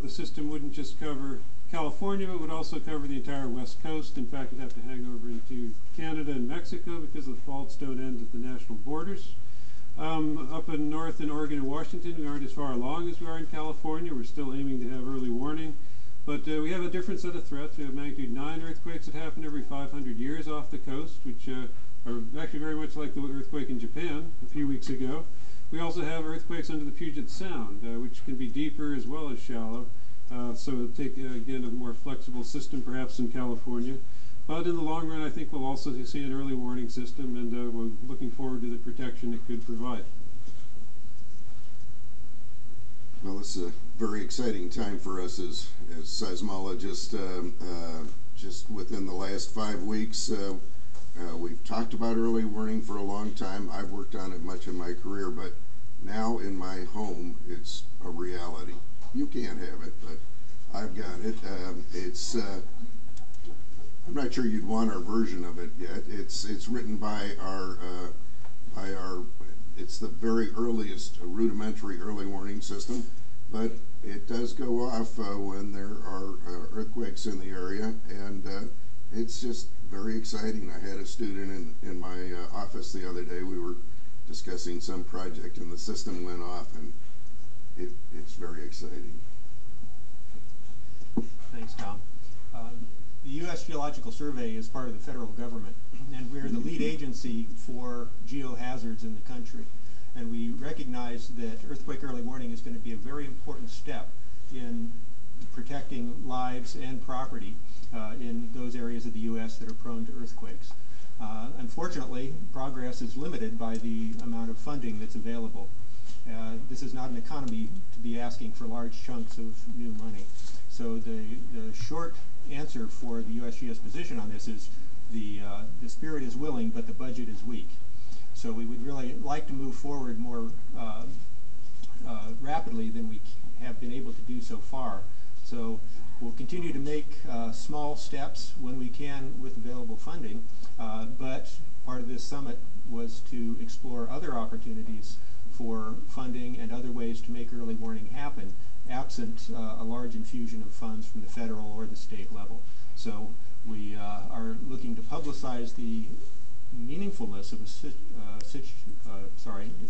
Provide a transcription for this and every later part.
the system wouldn't just cover California, but would also cover the entire West Coast. In fact, it'd have to hang over into Canada and Mexico because the faults don't end at the national borders. Up in north in Oregon and Washington, we aren't as far along as we are in California. We're still aiming to have early warning. But we have a different set of threats. We have magnitude 9 earthquakes that happen every 500 years off the coast, which are actually very much like the earthquake in Japan a few weeks ago. We also have earthquakes under the Puget Sound, which can be deeper as well as shallow. So it'll take, again, a more flexible system perhaps in California. But in the long run, I think we'll also see an early warning system, and we're looking forward to the protection it could provide. Well, it's a very exciting time for us as seismologists. Just within the last 5 weeks, we've talked about early warning for a long time. I've worked on it much of my career, but now in my home, it's a reality. You can't have it, but I've got it. I'm not sure you'd want our version of it yet. It's written by our it's the very earliest rudimentary early warning system, but it does go off when there are earthquakes in the area, and it's just very exciting. I had a student in my office the other day. We were discussing some project, and the system went off, and it's very exciting. Thanks, Tom. The U.S. Geological Survey is part of the federal government, and we're the lead agency for geohazards in the country. And we recognize that earthquake early warning is going to be a very important step in protecting lives and property in those areas of the U.S. that are prone to earthquakes. Unfortunately, progress is limited by the amount of funding that's available. This is not an economy to be asking for large chunks of new money. So the short answer for the USGS position on this is the spirit is willing, but the budget is weak. So we would really like to move forward more rapidly than we have been able to do so far. So we'll continue to make small steps when we can with available funding, but part of this summit was to explore other opportunities for funding and other ways to make early warning happen, absent a large infusion of funds from the federal or the state level. So we are looking to publicize the meaningfulness of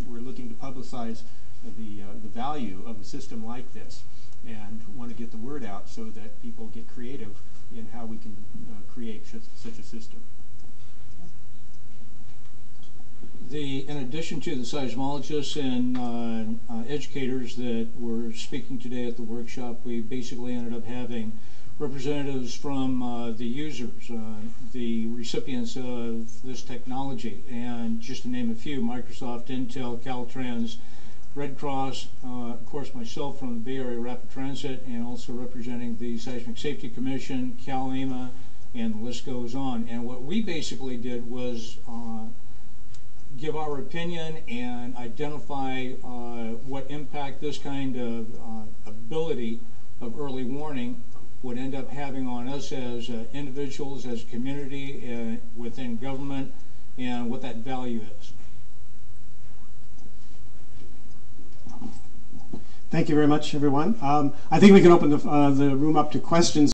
we're looking to publicize the value of a system like this, and want to get the word out so that people get creative in how we can create such a system. In addition to the seismologists and educators that were speaking today at the workshop, we basically ended up having representatives from the users, the recipients of this technology, and just to name a few: Microsoft, Intel, Caltrans, Red Cross, of course myself from the Bay Area Rapid Transit, and also representing the Seismic Safety Commission, CalEMA, and the list goes on. And what we basically did was give our opinion and identify what impact this kind of ability of early warning would end up having on us as individuals, as a community, within government, and what that value is. Thank you very much, everyone. I think we can open the room up to questions.